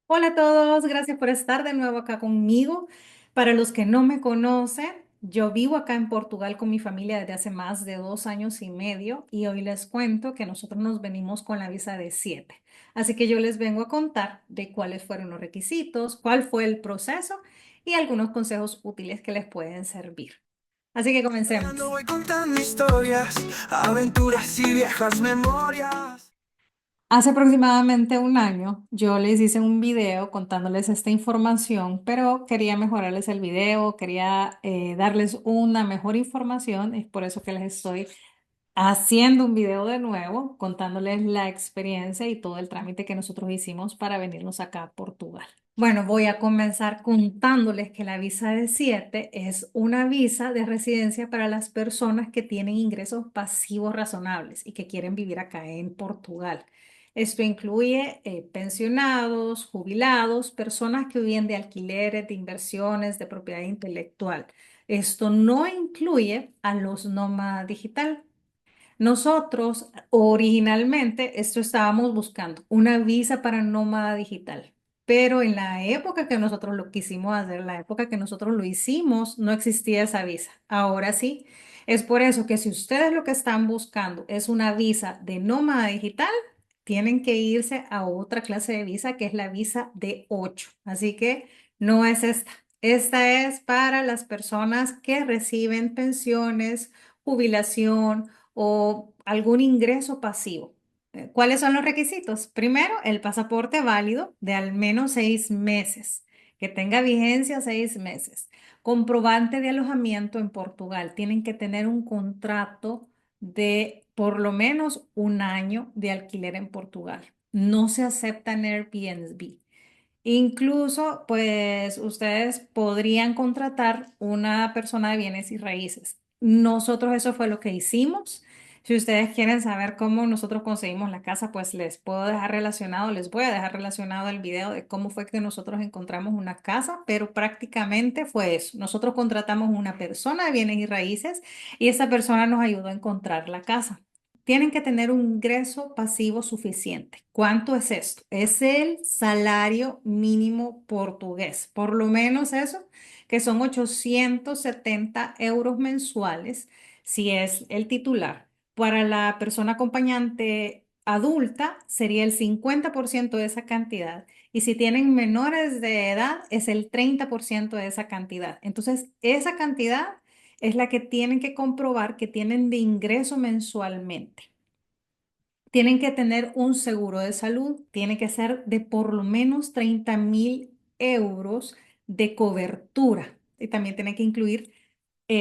Hola a todos, gracias por estar de nuevo acá conmigo. Para los que no me conocen, yo vivo acá en Portugal con mi familia desde hace más de 2 años y medio y hoy les cuento que nosotros nos venimos con la visa de 7. Así que yo les vengo a contar de cuáles fueron los requisitos, cuál fue el proceso y algunos consejos útiles que les pueden servir. Así que Bailando comencemos. voy contando historias, aventuras y viejas memorias. Hace aproximadamente un año yo les hice un video contándoles esta información, pero quería mejorarles el video, quería darles una mejor información. Es por eso que les estoy haciendo un video de nuevo contándoles la experiencia y todo el trámite que nosotros hicimos para venirnos acá a Portugal. Bueno, voy a comenzar contándoles que la visa de 7 es una visa de residencia para las personas que tienen ingresos pasivos razonables y que quieren vivir acá en Portugal. Esto incluye pensionados, jubilados, personas que viven de alquileres, de inversiones, de propiedad intelectual. Esto no incluye a los nómadas digital. Nosotros originalmente esto estábamos buscando, una visa para nómada digital, pero en la época que nosotros lo quisimos hacer, la época que nosotros lo hicimos, no existía esa visa. Ahora sí, es por eso que si ustedes lo que están buscando es una visa de nómada digital, tienen que irse a otra clase de visa que es la visa de 8. Así que no es esta. Esta es para las personas que reciben pensiones, jubilación o algún ingreso pasivo. ¿Cuáles son los requisitos? Primero, el pasaporte válido de al menos 6 meses, que tenga vigencia 6 meses. Comprobante de alojamiento en Portugal. Tienen que tener un contrato de por lo menos un año de alquiler en Portugal. No se aceptan Airbnb. Incluso, pues ustedes podrían contratar una persona de bienes y raíces. Nosotros eso fue lo que hicimos. Si ustedes quieren saber cómo nosotros conseguimos la casa, pues les puedo dejar relacionado, les voy a dejar relacionado el video de cómo fue que nosotros encontramos una casa, pero prácticamente fue eso. Nosotros contratamos una persona de bienes y raíces y esa persona nos ayudó a encontrar la casa. Tienen que tener un ingreso pasivo suficiente. ¿Cuánto es esto? Es el salario mínimo portugués, por lo menos eso, que son 870 euros mensuales, si es el titular. Para la persona acompañante adulta sería el 50% de esa cantidad. Y si tienen menores de edad, es el 30% de esa cantidad. Entonces, esa cantidad es la que tienen que comprobar que tienen de ingreso mensualmente. Tienen que tener un seguro de salud, tiene que ser de por lo menos 30.000 euros de cobertura y también tiene que incluir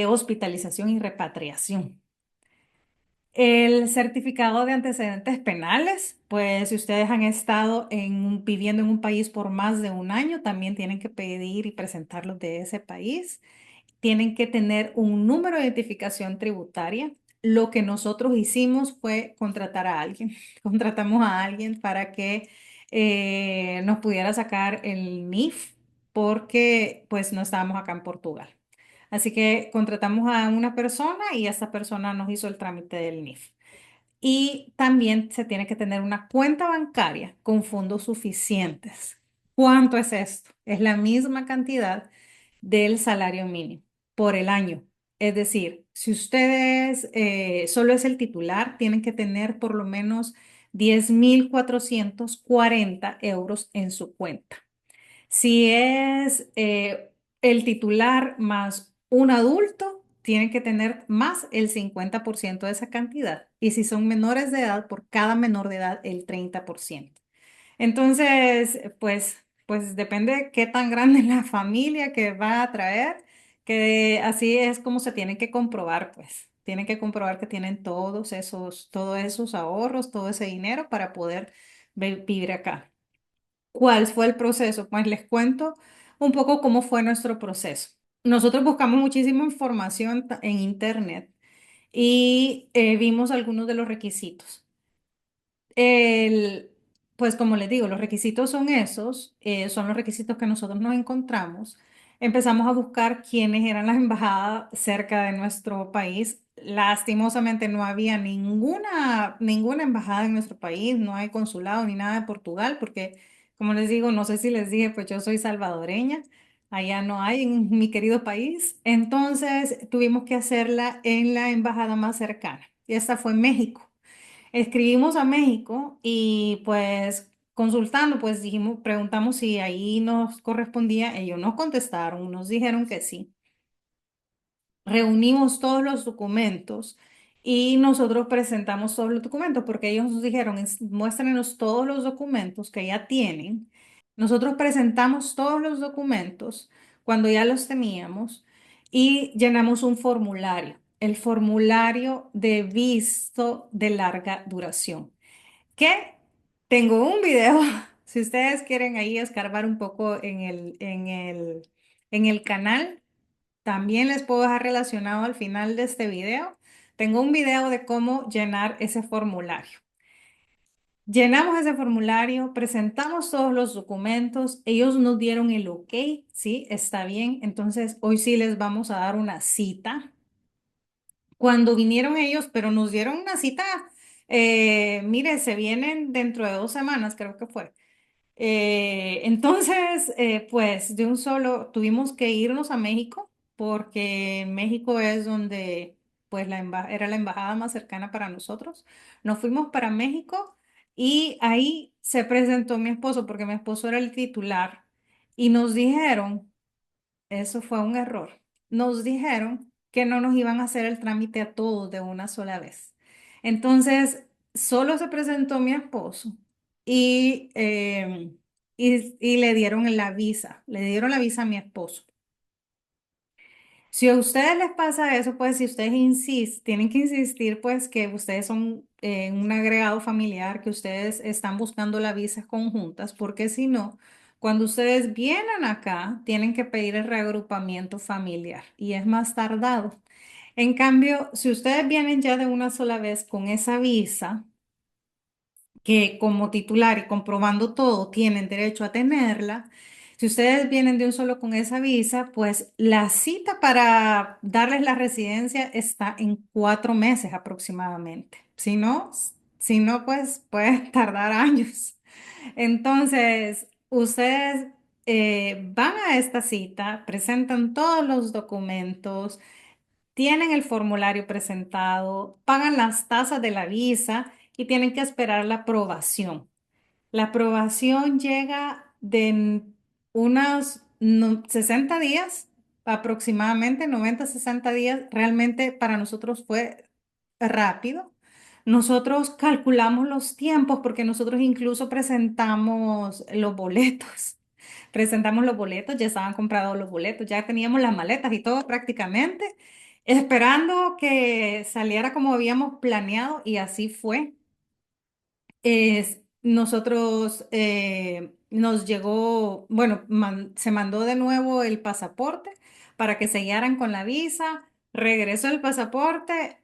hospitalización y repatriación. El certificado de antecedentes penales, pues si ustedes han estado viviendo en un país por más de un año, también tienen que pedir y presentarlos de ese país. Tienen que tener un número de identificación tributaria. Lo que nosotros hicimos fue contratar a alguien. Contratamos a alguien para que nos pudiera sacar el NIF porque pues no estábamos acá en Portugal. Así que contratamos a una persona y esa persona nos hizo el trámite del NIF. Y también se tiene que tener una cuenta bancaria con fondos suficientes. ¿Cuánto es esto? Es la misma cantidad del salario mínimo por el año. Es decir, si ustedes solo es el titular, tienen que tener por lo menos 10.440 euros en su cuenta. Si es el titular más un adulto, tienen que tener más el 50% de esa cantidad. Y si son menores de edad, por cada menor de edad, el 30%. Entonces, pues depende de qué tan grande es la familia que va a traer, que así es como se tiene que comprobar, pues. Tienen que comprobar que tienen todos esos ahorros, todo ese dinero para poder vivir acá. ¿Cuál fue el proceso? Pues les cuento un poco cómo fue nuestro proceso. Nosotros buscamos muchísima información en internet y vimos algunos de los requisitos. El, pues como les digo, los requisitos son esos, son los requisitos que nosotros nos encontramos. Empezamos a buscar quiénes eran las embajadas cerca de nuestro país. Lastimosamente no había ninguna embajada en nuestro país, no hay consulado ni nada de Portugal porque Como les digo, no sé si les dije, pues yo soy salvadoreña, allá no hay en mi querido país. Entonces tuvimos que hacerla en la embajada más cercana. Y esta fue México. Escribimos a México y pues consultando, pues dijimos, preguntamos si ahí nos correspondía. Ellos nos contestaron, nos dijeron que sí. Reunimos todos los documentos y nosotros presentamos todos los documentos porque ellos nos dijeron, muéstrenos todos los documentos que ya tienen. Nosotros presentamos todos los documentos cuando ya los teníamos y llenamos un formulario, el formulario de visto de larga duración, que tengo un video, si ustedes quieren ahí escarbar un poco en el canal. También les puedo dejar relacionado al final de este video. Tengo un video de cómo llenar ese formulario. Llenamos ese formulario, presentamos todos los documentos, ellos nos dieron el ok, sí, está bien. Entonces, hoy sí les vamos a dar una cita. Cuando vinieron ellos, pero nos dieron una cita, mire, se vienen dentro de 2 semanas, creo que fue. Entonces, pues de un solo tuvimos que irnos a México porque México es donde pues era la embajada más cercana para nosotros. Nos fuimos para México y ahí se presentó mi esposo porque mi esposo era el titular y nos dijeron, eso fue un error, nos dijeron que no nos iban a hacer el trámite a todos de una sola vez. Entonces, solo se presentó mi esposo y, y le dieron la visa a mi esposo. Si a ustedes les pasa eso, pues si ustedes tienen que insistir, pues que ustedes son un agregado familiar, que ustedes están buscando la visa conjuntas, porque si no, cuando ustedes vienen acá, tienen que pedir el reagrupamiento familiar y es más tardado. En cambio, si ustedes vienen ya de una sola vez con esa visa, que como titular y comprobando todo tienen derecho a tenerla. Si ustedes vienen de un solo con esa visa, pues la cita para darles la residencia está en 4 meses aproximadamente. Si no, pues puede tardar años. Entonces, ustedes van a esta cita, presentan todos los documentos, tienen el formulario presentado, pagan las tasas de la visa y tienen que esperar la aprobación. La aprobación llega de unos 60 días, aproximadamente 90, 60 días. Realmente para nosotros fue rápido. Nosotros calculamos los tiempos porque nosotros incluso presentamos los boletos. Presentamos los boletos, ya estaban comprados los boletos, ya teníamos las maletas y todo prácticamente, esperando que saliera como habíamos planeado y así fue. Nosotros nos llegó, bueno, se mandó de nuevo el pasaporte para que sellaran con la visa, regresó el pasaporte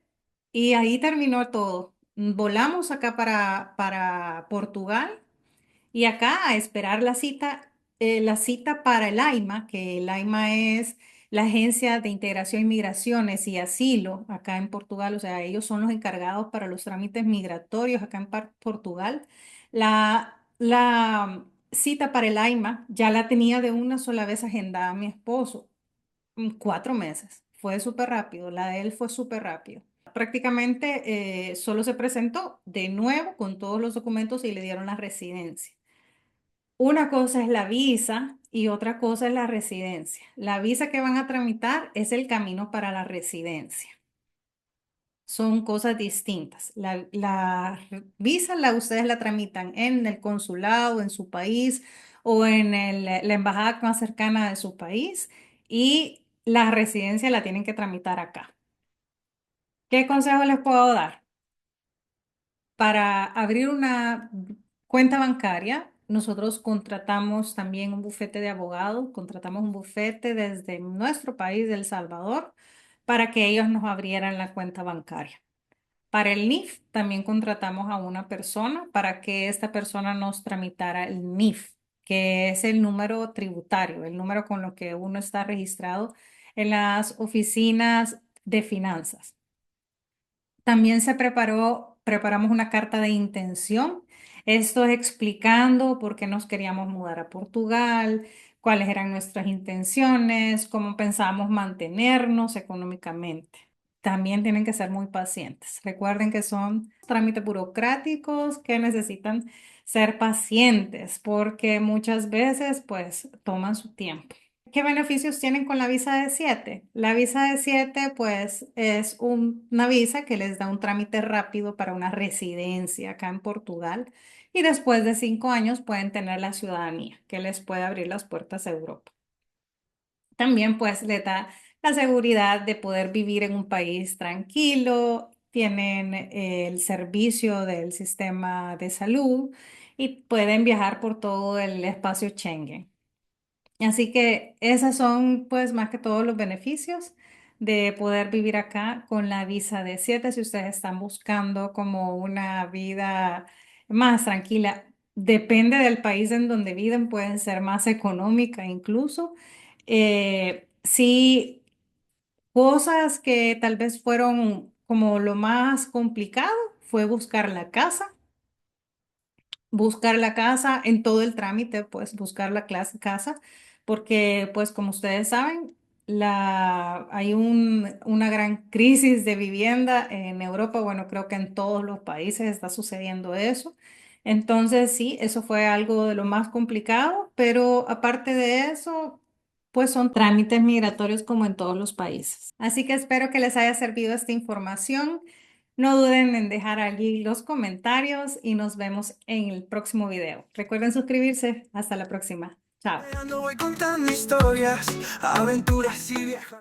y ahí terminó todo. Volamos acá para Portugal y acá a esperar la cita para el AIMA, que el AIMA es la Agencia de Integración y Migraciones y Asilo acá en Portugal, o sea, ellos son los encargados para los trámites migratorios acá en Portugal. La cita para el AIMA ya la tenía de una sola vez agendada mi esposo, 4 meses. Fue súper rápido, la de él fue súper rápido. Prácticamente solo se presentó de nuevo con todos los documentos y le dieron la residencia. Una cosa es la visa y otra cosa es la residencia. La visa que van a tramitar es el camino para la residencia. Son cosas distintas. Visa ustedes la tramitan en el consulado, en su país o en la embajada más cercana de su país y la residencia la tienen que tramitar acá. ¿Qué consejo les puedo dar? Para abrir una cuenta bancaria, nosotros contratamos también un bufete de abogados, contratamos un bufete desde nuestro país, de El Salvador, para que ellos nos abrieran la cuenta bancaria. Para el NIF también contratamos a una persona para que esta persona nos tramitara el NIF, que es el número tributario, el número con lo que uno está registrado en las oficinas de finanzas. También preparamos una carta de intención. Esto es explicando por qué nos queríamos mudar a Portugal, cuáles eran nuestras intenciones, cómo pensábamos mantenernos económicamente. También tienen que ser muy pacientes. Recuerden que son trámites burocráticos que necesitan ser pacientes porque muchas veces pues toman su tiempo. ¿Qué beneficios tienen con la visa de 7? La visa de 7 pues es una visa que les da un trámite rápido para una residencia acá en Portugal y después de 5 años pueden tener la ciudadanía que les puede abrir las puertas a Europa. También pues le da la seguridad de poder vivir en un país tranquilo, tienen el servicio del sistema de salud y pueden viajar por todo el espacio Schengen. Así que esos son pues más que todos los beneficios de poder vivir acá con la visa de 7 si ustedes están buscando como una vida más tranquila. Depende del país en donde viven, pueden ser más económica incluso. Sí, cosas que tal vez fueron como lo más complicado fue buscar la casa en todo el trámite, pues buscar la casa, porque pues como ustedes saben, hay una gran crisis de vivienda en Europa, bueno, creo que en todos los países está sucediendo eso. Entonces sí, eso fue algo de lo más complicado, pero aparte de eso, pues son trámites migratorios como en todos los países. Así que espero que les haya servido esta información. No duden en dejar allí los comentarios y nos vemos en el próximo video. Recuerden suscribirse. Hasta la próxima. Chao. Voy contando historias, aventuras y viejas